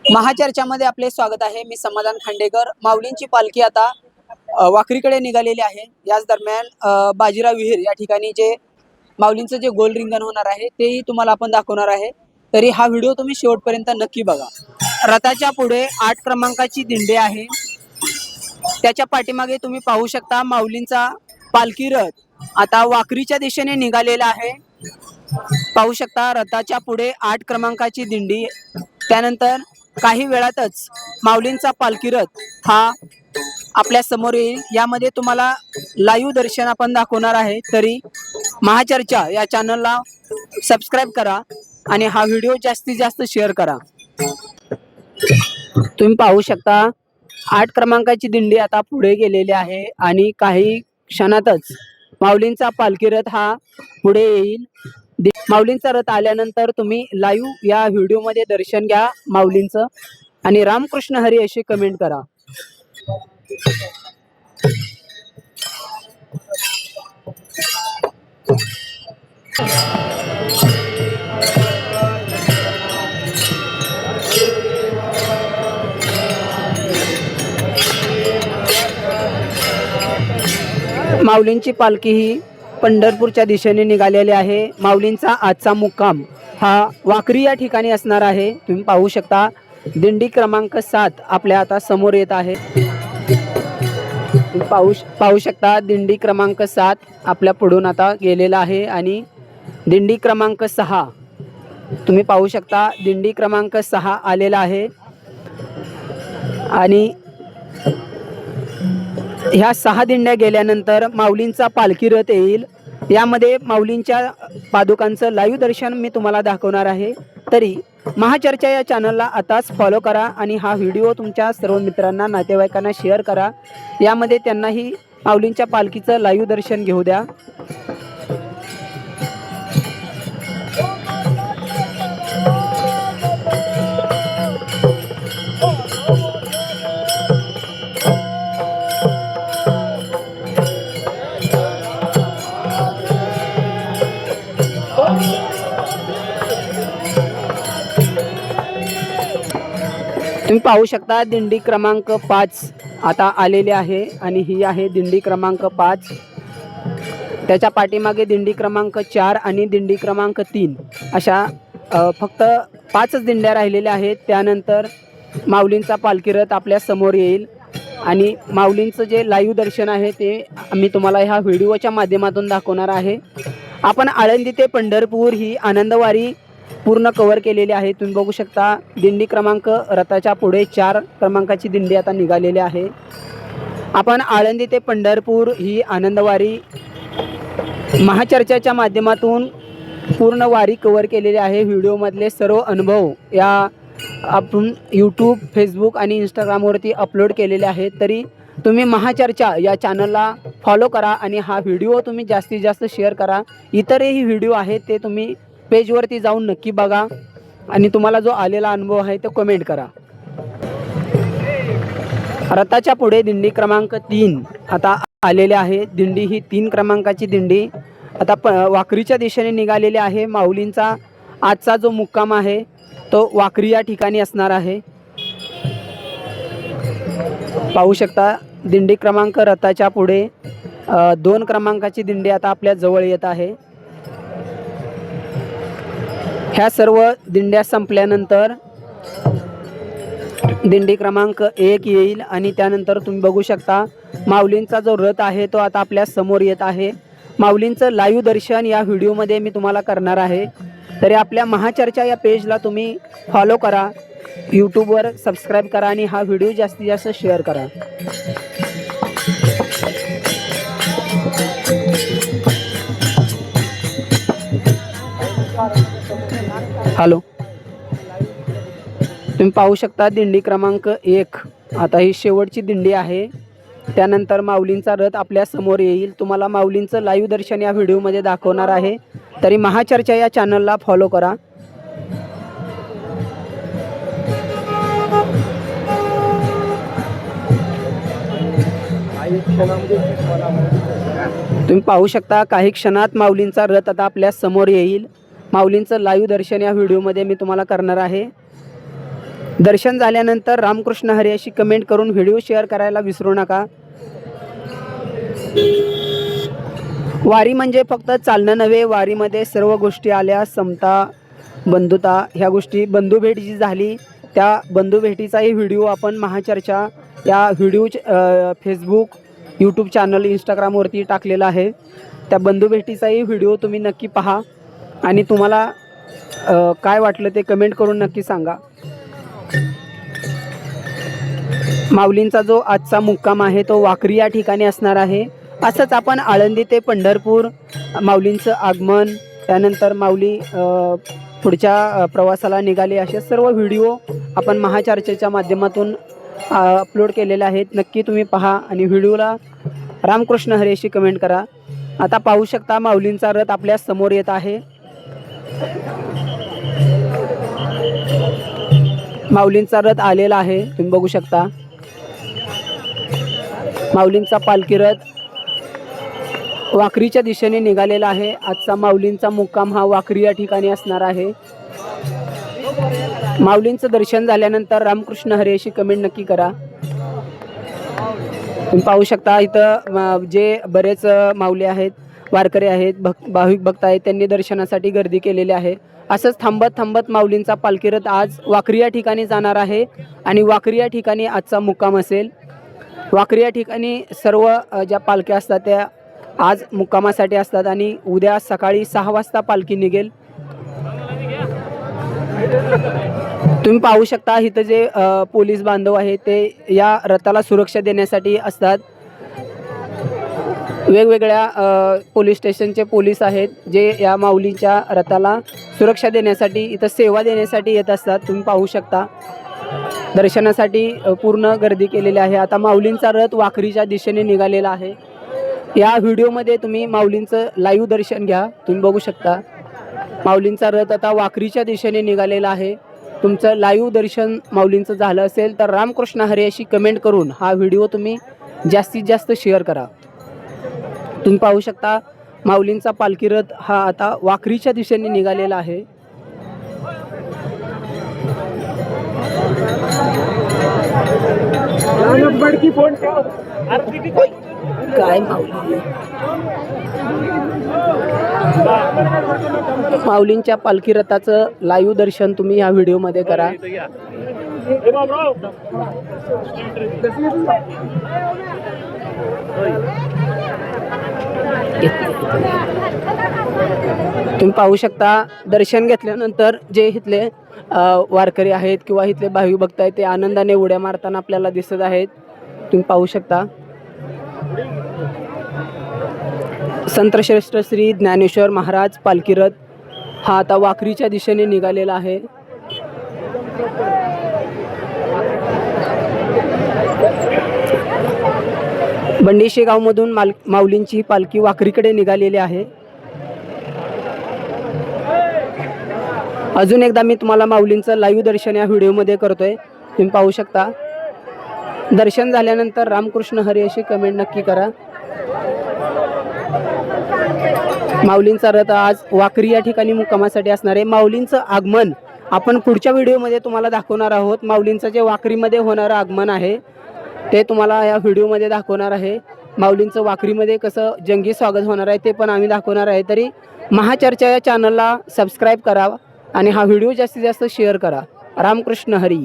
महाचर्चामध्ये आपले स्वागत आहे। मी समाधान खांडेकर। माऊलींची पालखी आता वाखरीकडे निघालेली आहे। याच दरम्यान बाजीराव विहीर या ठिकाणी जे माऊलींचं जे गोल रिंगण होणार आहे तेही तुम्हाला आपण दाखवणार आहे। तरी हा व्हिडिओ तुम्ही शेवटपर्यंत नक्की बघा। रथाच्या पुढे 8 क्रमांकाची दिंडी आहे। त्याच्या पाठीमागे तुम्ही पाहू शकता माऊलींचा पालखी रथ आता वाखरीच्या दिशेने निघालेला आहे। पाहू शकता रथाच्या पुढे 8 क्रमांकाची दिंडी, त्यानंतर काही वेळातच माऊलींचा पालखी रथ हा आपल्या समोर येईल। यामध्ये तुम्हाला लाईव्ह दर्शन आपण दाखवणार आहे। तरी महाचर्चा या चॅनलला सबस्क्राइब करा आणि हा व्हिडिओ जास्तीत जास्त शेअर करा। तुम्ही पाहू शकता 8 क्रमांकाची दिंडी आता पुढे गेलेली आहे आणि काही क्षणातच माऊलींचा पालखी रथ हा पुढे येईल। माऊलींचा रथ आल्यानंतर तुम्ही लाईव्ह या व्हिडिओ मध्ये दर्शन घ्या माऊलींचं आणि रामकृष्ण हरी अशी कमेंट करा। माऊलींची पालखी ही पंढरपूरच्या दिशेने निघालेली आहे। माऊलींचा आजचा मुक्काम हा वाखरी या ठिकाणी असणार आहे। तुम्ही पाहू शकता दिंडी क्रमांक 7 आपल्या आता समोर येत आहे। पाहू शकता दिंडी क्रमांक 7 आपल्या पुढून आता गेलेला आहे आणि दिंडी क्रमांक 6 तुम्ही पाहू शकता दिंडी क्रमांक 6 आलेला आहे आणि ह्या 6 दिंड्या गेल्यानंतर माऊलींचा पालखी रथ येईल। यामध्ये माऊलींच्या पादुकांचं लाईव्ह दर्शन मी तुम्हाला दाखवणार आहे। तरी महाचर्चा या चॅनलला आताच फॉलो करा आणि हा व्हिडिओ तुमच्या सर्व मित्रांना नातेवाईकांना शेअर करा। यामध्ये त्यांनाही माऊलींच्या पालखीचं लाईव्ह दर्शन घेऊ द्या। तुम्ही पाहू शकता दिंडी क्रमांक 5 आता आलेली आहे आणि ही आहे दिंडी क्रमांक 5। त्याच्या पाठीमागे दिंडी क्रमांक 4 आणि दिंडी क्रमांक 3 अशा फक्त 5च दिंड्या राहिलेल्या आहेत। त्यानंतर माऊलींचा पालखी रथ आपल्या समोर येईल आणि माऊलींचं जे लाईव्ह दर्शन आहे ते मी तुम्हाला ह्या व्हिडिओच्या माध्यमातून दाखवणार आहे। आपण आळंदी ते पंढरपूर ही आनंदवारी पूर्ण कव्हर केलेली आहे। तुम्ही बघू शकता दिंडी क्रमांक रथाच्या पुढे 4 क्रमांकाची दिंडी आता निघालेली आहे। आपण आळंदी ते पंढरपूर ही आनंदवारी महाचर्चाच्या माध्यमातून पूर्ण वारी कव्हर केलेली आहे। व्हिडिओमधले सर्व अनुभव या आपण यूट्यूब, फेसबुक आणि इंस्टाग्रामवरती अपलोड केलेले आहेत। तरी तुम्ही महाचर्चा या चॅनलला फॉलो करा आणि हा व्हिडिओ तुम्ही जास्तीत जास्त शेअर करा। इतरही व्हिडिओ आहेत ते तुम्ही पेजवरती जाऊन नक्की बघा आणि तुम्हाला जो आलेला अनुभव आहे तो कमेंट करा। रथाच्या पुढे दिंडी क्रमांक 3 आता आलेले आहे। दिंडी ही 3 क्रमांकाची दिंडी आता वाखरीच्या दिशेने निघालेली आहे। माऊलींचा आजचा जो मुक्काम आहे तो वाखरी या ठिकाणी असणार आहे। पाहू शकता दिंडी क्रमांक रथाच्या पुढे 2 क्रमांकाची दिंडी आता आपल्या जवळ येत आहे। ह्या सर्व दिंड्या संपल्यानंतर दिंडी क्रमांक 1 येईल आणि त्यानंतर तुम्ही बघू शकता माऊलींचा जो रथ आहे तो आता आपल्या समोर येत आहे। माऊलींचं लाईव्ह दर्शन या व्हिडिओमध्ये मी तुम्हाला करणार आहे। तरी आपल्या महाचर्चा या पेजला तुम्ही फॉलो करा, यूट्यूबवर सबस्क्राईब करा आणि हा व्हिडिओ जास्तीत जास्त शेअर करा। हॅलो, तुम्ही पाहू शकता दिंडी क्रमांक 1 आता ही शेवटची दिंडी आहे। त्यानंतर माऊलींचा रथ आपल्या समोर येईल। तुम्हाला माऊलींचं लाईव्ह दर्शन या व्हिडिओमध्ये दाखवणार आहे। तरी महाचर्चा या चॅनलला फॉलो करा। तुम्ही पाहू शकता काही क्षणात माऊलींचा रथ आता आपल्या समोर येईल। माऊलींचं लाईव्ह दर्शन या व्हिडिओमध्ये मी तुम्हाला करणार आहे। दर्शन झाल्यानंतर रामकृष्ण हरी अशी कमेंट करून व्हिडिओ शेअर करायला विसरू नका. वारी म्हणजे फक्त चालणं नव्हे, वारीमध्ये सर्व गोष्टी आल्या, समता, बंधुता, ह्या गोष्टी. बंधुभेट जी झाली त्या बंधुभेटीचाही व्हिडिओ आपण महाचर्चा या व्हिडिओ फेसबुक, यूट्यूब चॅनल, इंस्टाग्रामवरती टाकलेला आहे. त्या बंधुभेटीचाही व्हिडिओ तुम्ही नक्की पहा आणि तुम्हाला काय वाटलं ते कमेंट करून नक्की सांगा. माऊलींचा जो आजचा मुक्काम आहे तो वाखरी या ठिकाणी असणार आहे. असंच आपण आळंदी ते पंढरपूर, माऊलींचं आगमन, त्यानंतर माऊली पुढच्या प्रवासाला निघाले, असे सर्व व्हिडिओ आपण महाचर्चेच्या माध्यमातून अपलोड केलेले आहेत. नक्की तुम्ही पहा आणि व्हिडिओला रामकृष्ण हरी अशी कमेंट करा. आता पाहू शकता माऊलींचा रथ आपल्या समोर येत आहे. माऊलींचा रथ आलेला आहे, तुम्ही बघू शकता. माऊलींचा पालखी रथ वाखरीच्या दिशेने निघालेला आहे. आजचा माऊलींचा मुक्काम हा वाखरी या ठिकाणी असणार आहे. माऊलींचं दर्शन झाल्यानंतर रामकृष्ण हरी अशी कमेंट नक्की करा. तुम्ही पाहू शकता इथं जे बरेच माऊली आहेत, वारकरी आहेत, भाविक भक्त आहेत, त्यांनी दर्शनासाठी गर्दी केलेली आहे. असंच थांबत थांबत माऊलींचा पालखी रथ आज वाखरी या ठिकाणी जाणार आहे आणि वाखरी या ठिकाणी आजचा मुक्काम असेल. वाखरी या ठिकाणी सर्व ज्या पालख्या असतात त्या आज मुक्कामासाठी असतात आणि उद्या सकाळी 6 वाजता पालखी निघेल. तुम्ही पाहू शकता इथं जे पोलीस बांधव आहेत ते या रथाला सुरक्षा देण्यासाठी असतात. वेगवेगळ्या पोलीस स्टेशनचे पोलीस आहेत जे या माऊलींच्या रथाला सुरक्षा देण्यासाठी, इथं सेवा देण्यासाठी येत असतात. तुम्ही पाहू शकता दर्शनासाठी पूर्ण गर्दी केलेली आहे. आता माऊलींचा रथ वाखरीच्या दिशेने निघालेला आहे. या व्हिडिओमध्ये तुम्ही माऊलींचं लाईव्ह दर्शन घ्या. तुम्ही बघू शकता माऊलींचा रथ आता वाखरीच्या दिशेने निघालेला आहे. तुमचं लाईव्ह दर्शन माऊलींचं झालं असेल तर रामकृष्ण हरी अशी कमेंट करून हा व्हिडिओ तुम्ही जास्तीत जास्त शेअर करा. तुम्ही पाहू शकता माऊलींचा पालखी रथ हा आता वाखरीच्या दिशेने निघालेला आहे. काय माऊलींच्या पालखी रथाचं लाईव्ह दर्शन तुम्ही या व्हिडिओमध्ये करा. तुम्ही पाहू शकता दर्शन घेतल्यानंतर जे इथले वारकरी आहेत किंवा इथले भाविक भक्त आहेत ते आनंदाने उड्या मारताना आपल्याला दिसत आहेत. तुम्ही पाहू शकता संतश्रेष्ठ श्री ज्ञानेश्वर महाराज पालखी रथ हा आता वाखरीच्या दिशेने निघालेला आहे. बंडीशेगावमधून माऊलींची पालखी वाखरीकडे निघालेली आहे. अजून एकदा मी तुम्हाला माऊलींचं लाईव्ह दर्शन या व्हिडिओमध्ये करतोय. तुम्ही पाहू शकता दर्शन झाल्यानंतर रामकृष्ण हरी अशी कमेंट नक्की करा. माऊलींचा रथ आज वाखरी या ठिकाणी मुक्कामासाठी असणार आहे. माऊलींचं आगमन आपण पुढच्या व्हिडिओमध्ये तुम्हाला दाखवणार आहोत. माऊलींचं जे वाखरीमध्ये होणारं आगमन आहे ते तुम्हाला या व्हिडिओमध्ये दाखवणार आहे. माऊलींचं वाखरीमध्ये कसं जंगी स्वागत होणार आहे ते पण आम्ही दाखवणार आहे. तरी महाचर्चा या चॅनलला सबस्क्राईब करा आणि हा व्हिडिओ जास्तीत जास्त शेअर करा. रामकृष्ण हरी.